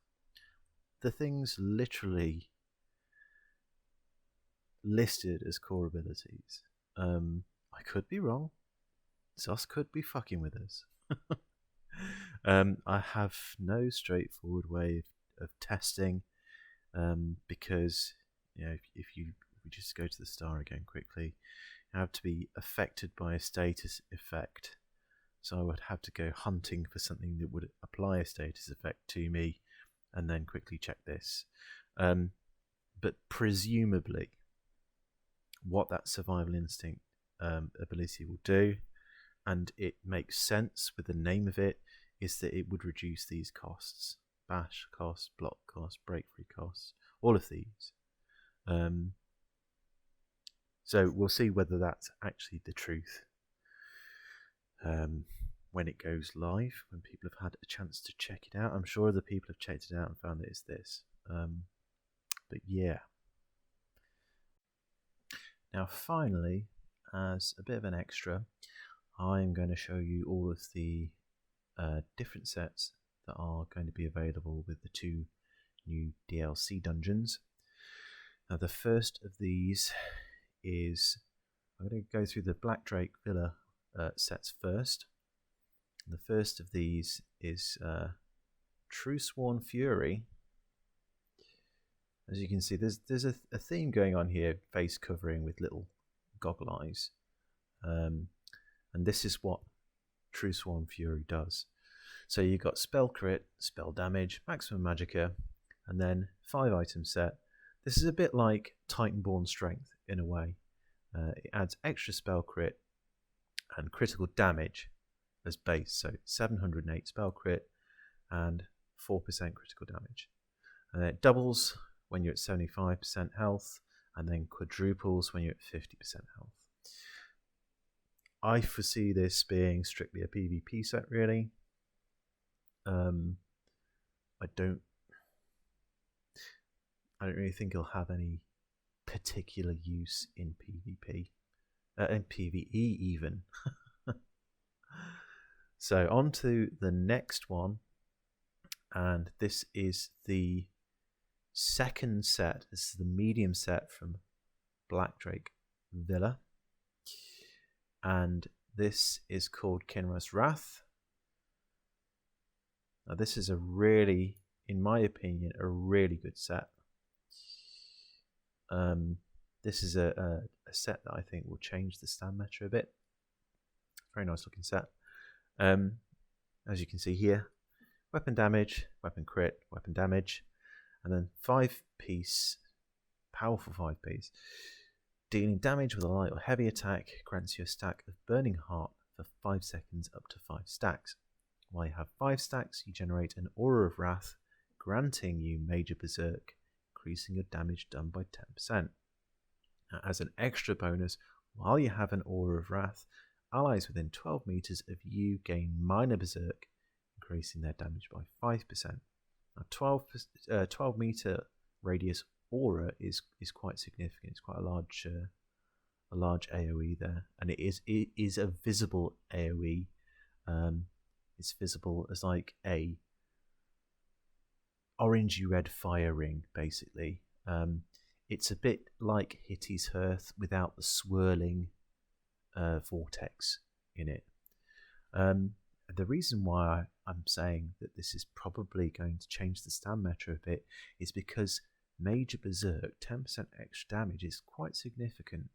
Speaker 1: The things literally listed as core abilities. I could be wrong. Zos could be fucking with us. I have no straightforward way of testing, because if we just go to the star again quickly, you have to be affected by a status effect. So I would have to go hunting for something that would apply a status effect to me, and then quickly check this. But presumably, what that survival instinct ability will do, and it makes sense with the name of it, is that it would reduce these costs: bash cost, block cost, break free costs, all of these. So we'll see whether that's actually the truth when it goes live, when people have had a chance to check it out. I'm sure other people have checked it out and found that it's this. But yeah. Now finally, as a bit of an extra, I'm going to show you all of the different sets that are going to be available with the 2 new DLC dungeons. Now the first of these is, I'm going to go through the Black Drake Villa sets first. And the first of these is True Sworn Fury. As you can see, there's a theme going on here, face covering with little goggle eyes. And this is what True Sworn Fury does. So you've got spell crit, spell damage, maximum magicka, and then 5 item set. This is a bit like Titanborn Strength in a way. It adds extra spell crit and critical damage as base. So 708 spell crit and 4% critical damage. And then it doubles when you're at 75% health, and then quadruples when you're at 50% health. I foresee this being strictly a PvP set, really. I don't really think it'll have any particular use in PvP, in PvE even. So on to the next one, and this is the second set. This is the medium set from Black Drake Villa, and this is called Kinra's Wrath. Now this is a really, in my opinion, a really good set. This is a set that I think will change the stand meta a bit. Very nice looking set. As you can see here, weapon damage, weapon crit, weapon damage, and then 5-piece, powerful 5-piece. Dealing damage with a light or heavy attack grants you a stack of Burning Heart for 5 seconds up to 5 stacks. While you have 5 stacks, you generate an Aura of Wrath, granting you Major Berserk increasing your damage done by 10%. Now, as an extra bonus, while you have an Aura of Wrath, allies within 12 meters of you gain minor Berserk, increasing their damage by 5%. Now, 12 meter radius Aura is quite significant. It's quite a large AoE there, and it is a visible AoE. It's visible as like a orangey red fire ring, basically. It's a bit like Hitty's Hearth without the swirling vortex in it. The reason why I'm saying that this is probably going to change the stand meta a bit is because Major Berserk, 10% extra damage, is quite significant.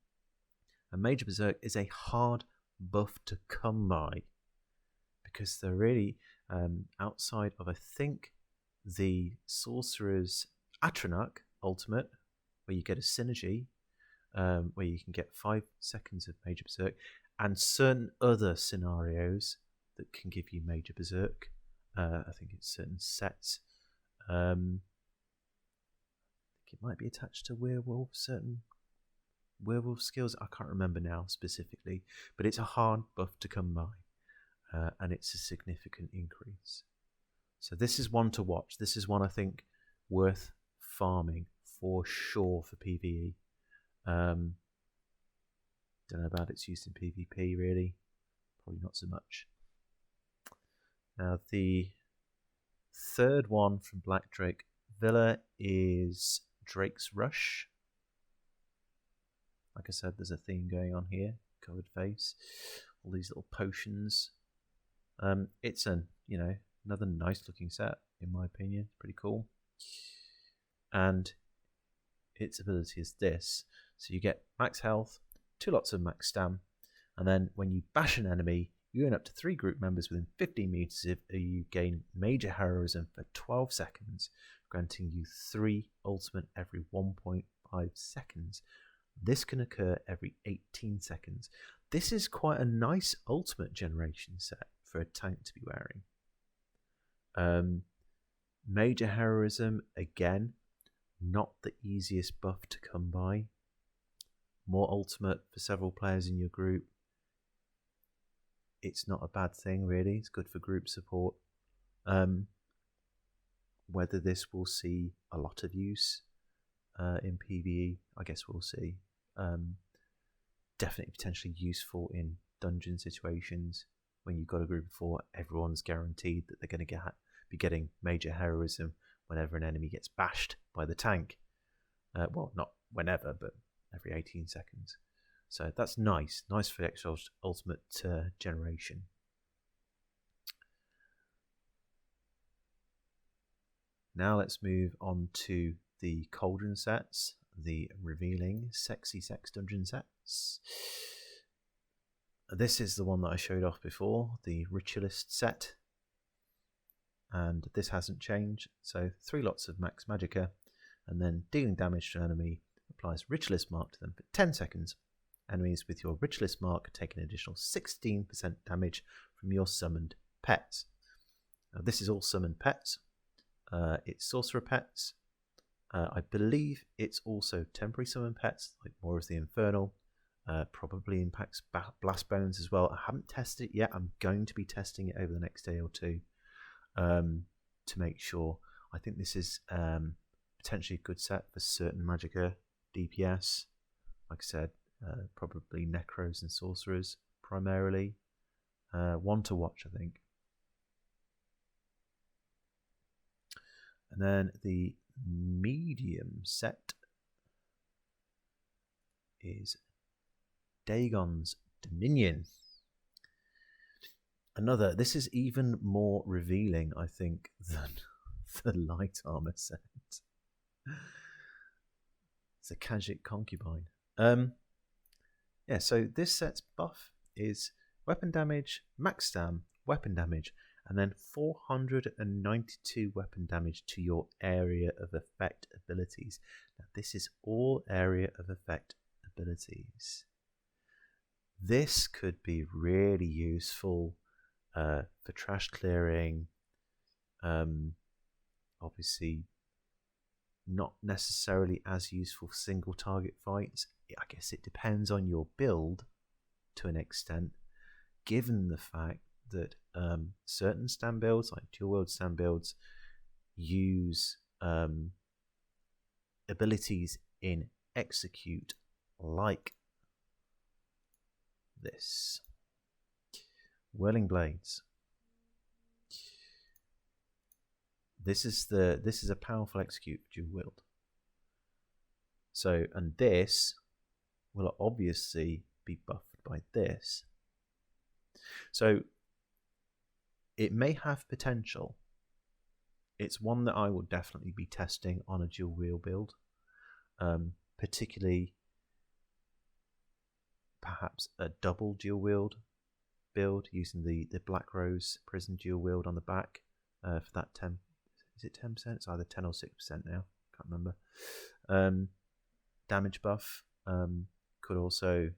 Speaker 1: And Major Berserk is a hard buff to come by, because they're really outside of, I think, the Sorcerer's Atronach ultimate, where you get a synergy, where you can get 5 seconds of Major Berserk, and certain other scenarios that can give you Major Berserk. I think it's certain sets. I think it might be attached to Werewolf, certain Werewolf skills. I can't remember now specifically, but it's a hard buff to come by, and it's a significant increase. So this is one to watch. This is one I think worth farming for sure for PvE. Don't know about its use in PvP really. Probably not so much. Now the third one from Black Drake Villa is Drake's Rush. Like I said, there's a theme going on here. Covered face, all these little potions. It's another nice looking set in my opinion. Pretty cool. And its ability is this. So you get max health, 2 lots of max stam, and then when you bash an enemy, you earn up to 3 group members within 15 meters if you gain major heroism for 12 seconds, granting you 3 ultimate every 1.5 seconds. This can occur every 18 seconds. This is quite a nice ultimate generation set for a tank to be wearing. Major heroism, again, not the easiest buff to come by. More ultimate for several players in your group. It's not a bad thing really. It's good for group support. Whether this will see a lot of use in PvE, I guess we'll see. Definitely potentially useful in dungeon situations when you've got a group of 4. Everyone's guaranteed that they're going to be getting major heroism whenever an enemy gets bashed by the tank. Well, not whenever, but every 18 seconds. So that's nice for the extra ultimate generation. Now let's move on to the Cauldron Sets, the revealing Sexy Sex Dungeon Sets. This is the one that I showed off before, the Ritualist set. And this hasn't changed. So 3 lots of max Magicka, and then dealing damage to an enemy applies Ritualist Mark to them for 10 seconds. Enemies with your Ritualist Mark take an additional 16% damage from your summoned pets. Now, this is all summoned pets. It's sorcerer pets. I believe it's also temporary summon pets, like more of the Infernal. Probably impacts Blast Bones as well. I haven't tested it yet. I'm going to be testing it over the next day or two to make sure. I think this is potentially a good set for certain Magicka DPS. Like I said, probably Necros and Sorcerers primarily. One to watch, I think. And then the medium set is Dagon's Dominion. This is even more revealing, I think, than the light armor set. It's a Khajiit Concubine. So this set's buff is weapon damage, max stam, weapon damage, and then 492 weapon damage to your area of effect abilities. Now, this is all area of effect abilities. This could be really useful for trash clearing. Obviously, not necessarily as useful for single target fights. I guess it depends on your build to an extent, given the fact that certain stand builds, like dual wield stand builds, use abilities in execute like this. Whirling Blades. This is a powerful execute dual wield. So, and this will obviously be buffed by this. So it may have potential. It's one that I will definitely be testing on a dual wield build, particularly perhaps a double dual wield build using the Black Rose Prison dual wield on the back for that 10. Is it 10%? It's either 10 or 6% now. Can't remember. Damage buff could also,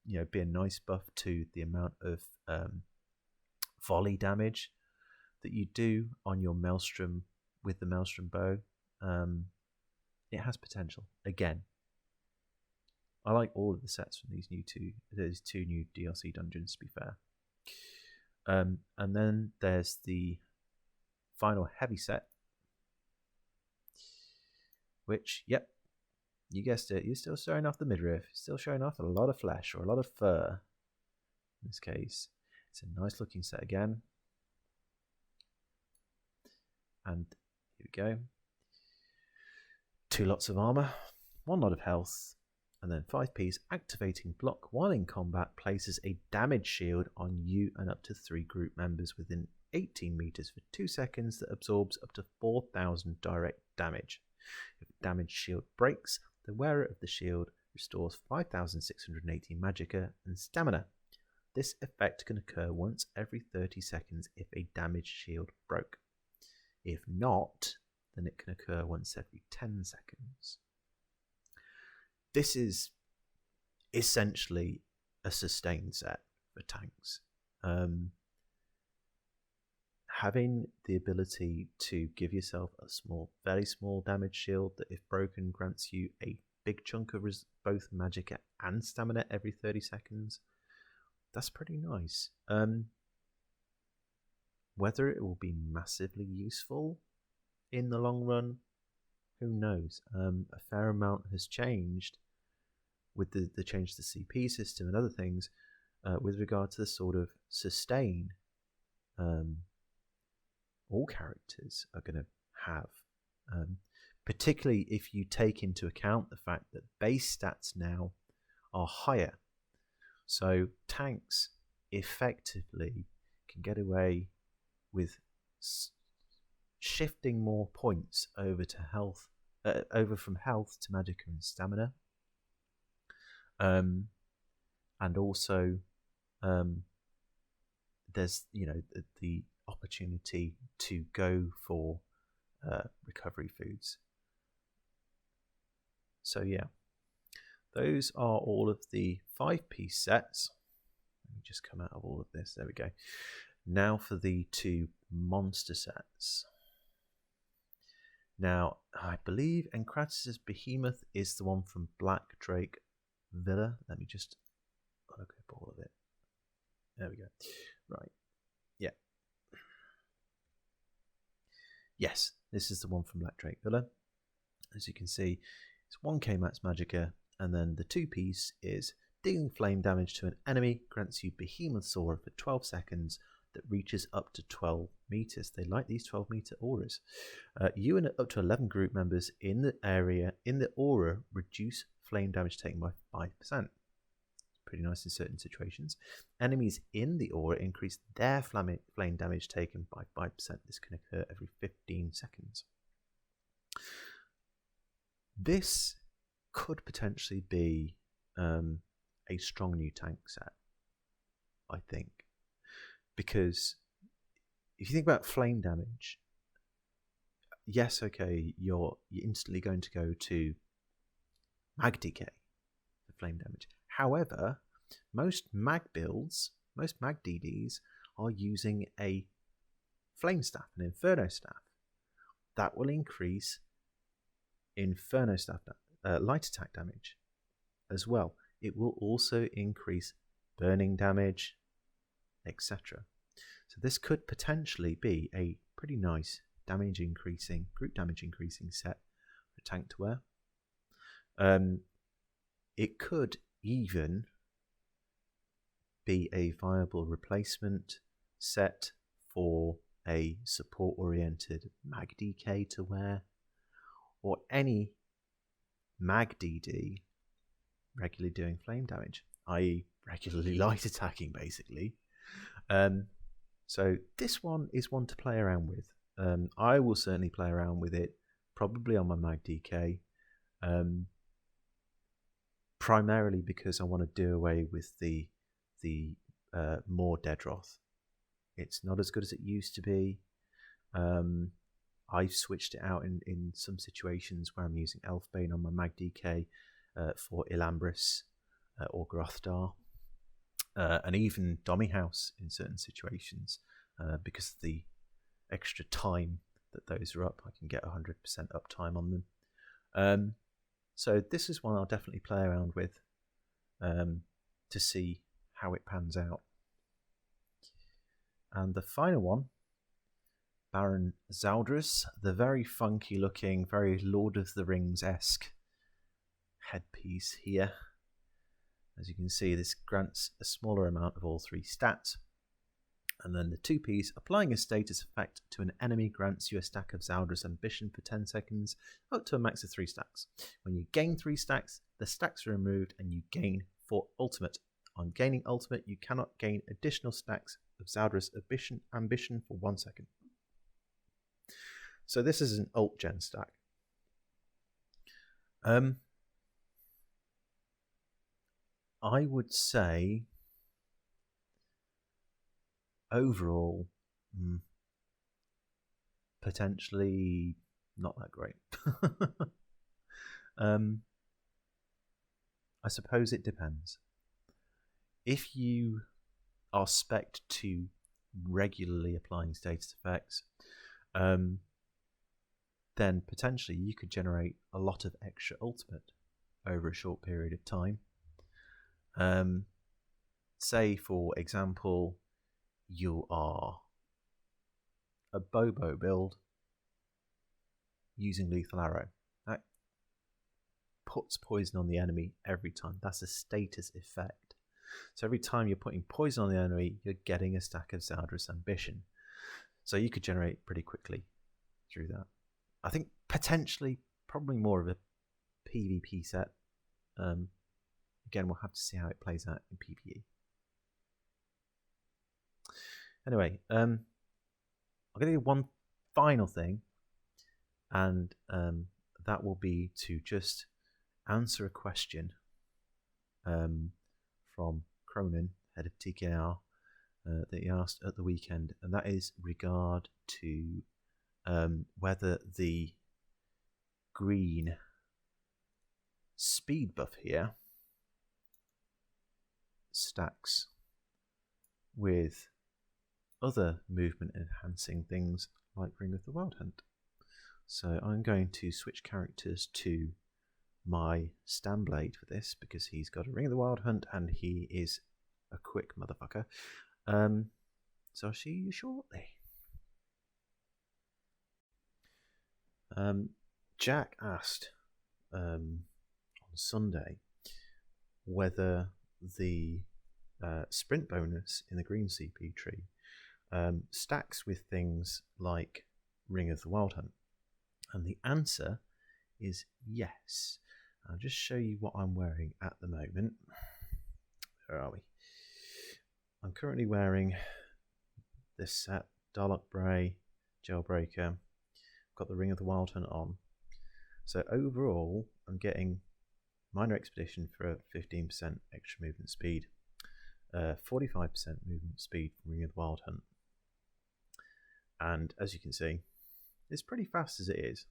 Speaker 1: be a nice buff to the amount of volley damage that you do on your Maelstrom with the Maelstrom bow. It has potential. Again, I like all of the sets from these two new DLC dungeons, to be fair. And then there's the final heavy set, which, yep, you guessed it, you're still showing off the midriff, still showing off a lot of flesh or a lot of fur. In this case, it's a nice looking set again. And here we go. 2 lots of armor, 1 lot of health, and then 5-piece activating block while in combat places a damage shield on you and up to 3 group members within 18 meters for 2 seconds that absorbs up to 4,000 direct damage. If the damage shield breaks, the wearer of the shield restores 5,680 magicka and stamina. This effect can occur once every 30 seconds if a damage shield broke. If not, then it can occur once every 10 seconds. This is essentially a sustain set for tanks. Having the ability to give yourself a very small damage shield that, if broken, grants you a big chunk of both magicka and stamina every 30 seconds, that's pretty nice. Whether it will be massively useful in the long run, who knows? A fair amount has changed with the change to the CP system and other things with regard to the sort of sustain all characters are going to have, particularly if you take into account the fact that base stats now are higher. So tanks effectively can get away with shifting more points over to health, over from health to magicka and stamina, and also there's the opportunity to go for recovery foods. So yeah, those are all of the 5-piece sets. Let me just come out of all of this. There we go. Now for the 2 monster sets. Now, I believe Kratos Behemoth is the one from Black Drake Villa. Let me just look up all of it. There we go. Right. Yeah. Yes, this is the one from Black Drake Villa. As you can see, it's 1k max magicka, and then the 2-piece is dealing flame damage to an enemy, grants you Behemoth's aura for 12 seconds that reaches up to 12 meters. They like these 12-meter auras. You and up to 11 group members in the area in the aura reduce flame damage taken by 5%. Pretty nice in certain situations. Enemies in the aura increase their flame damage taken by 5%. This can occur every 15 seconds. This could potentially be a strong new tank set, I think. Because if you think about flame damage, yes, okay, you're instantly going to go to mag decay for flame damage. However, most mag builds, most mag DDs are using a flame staff, an inferno staff. That will increase Inferno staff light attack damage as well. It will also increase burning damage, etc. So this could potentially be a pretty nice group damage increasing set for tank to wear. It could even be a viable replacement set for a support oriented mag DK to wear, or any mag DD regularly doing flame damage, i.e. regularly light attacking basically. So this one is one to play around with. I will certainly play around with it, probably on my mag DK, primarily because I want to do away with the more Deadroth. It's not as good as it used to be. I've switched it out in some situations where I'm using Elfbane on my mag DK for Ilambris or Grothdar, and even Dommy House in certain situations, because of the extra time that those are up. I can get 100% uptime on them. So this is one I'll definitely play around with to see how it pans out. And the final one, Baron Zaldras, the very funky looking, very Lord of the Rings-esque headpiece here. As you can see, this grants a smaller amount of all 3 stats. And then the 2-piece, applying a status effect to an enemy grants you a stack of Zaldras Ambition for 10 seconds, up to a max of 3 stacks. When you gain 3 stacks, the stacks are removed and you gain 4 ultimate. On gaining ultimate, you cannot gain additional stacks of Zaldras Ambition for 1 second. So this is an ult gen stack. I would say overall, potentially not that great. I suppose it depends. If you are spec'd to regularly applying status effects, then potentially you could generate a lot of extra ultimate over a short period of time. Say, for example, you are a Bobo build using Lethal Arrow. That puts poison on the enemy every time. That's a status effect. So every time you're putting poison on the enemy, you're getting a stack of Zaldras Ambition. So you could generate pretty quickly through that. I think potentially probably more of a PvP set. Again, we'll have to see how it plays out in PvE. Anyway, I'm going to do one final thing, and that will be to just answer a question from Cronin, head of TKR, that he asked at the weekend, and that is regard to whether the green speed buff here stacks with other movement enhancing things like Ring of the Wild Hunt. So I'm going to switch characters to my Stanblade for this, because he's got a Ring of the Wild Hunt and he is a quick motherfucker. So I'll see you shortly. Jack asked on Sunday whether the sprint bonus in the green CP tree stacks with things like Ring of the Wild Hunt, and the answer is yes. I'll just show you what I'm wearing at the moment. Where are we? I'm currently wearing this set, Darlock Bray, Jailbreaker. I've got the Ring of the Wild Hunt on. So overall, I'm getting Minor Expedition for 15% extra movement speed, 45% movement speed from Ring of the Wild Hunt. And as you can see, it's pretty fast as it is.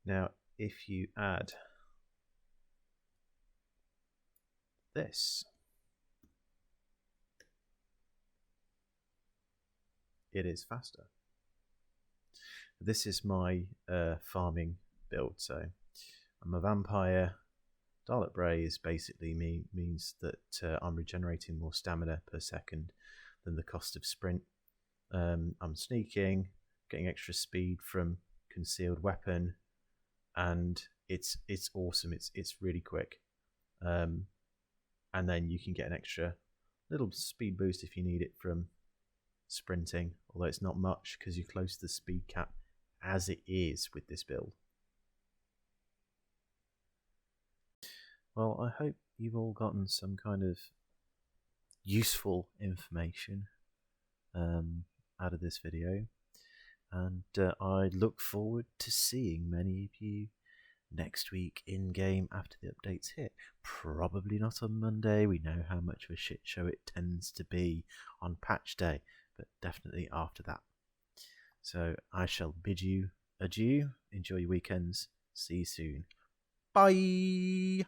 Speaker 1: Now, if you add this, it is faster. This is my farming build. So I'm a vampire. Dial-up Braze basically means that I'm regenerating more stamina per second than the cost of sprint. I'm sneaking, getting extra speed from concealed weapon, and it's awesome. It's really quick, and then you can get an extra little speed boost if you need it from sprinting, although it's not much because you're close to the speed cap as it is with this build. Well, I hope you've all gotten some kind of useful information out of this video, and I look forward to seeing many of you next week in game after the updates hit. Probably not on Monday. We know how much of a shit show it tends to be on patch day, but definitely after that. So I shall bid you adieu. Enjoy your weekends. See you soon. Bye.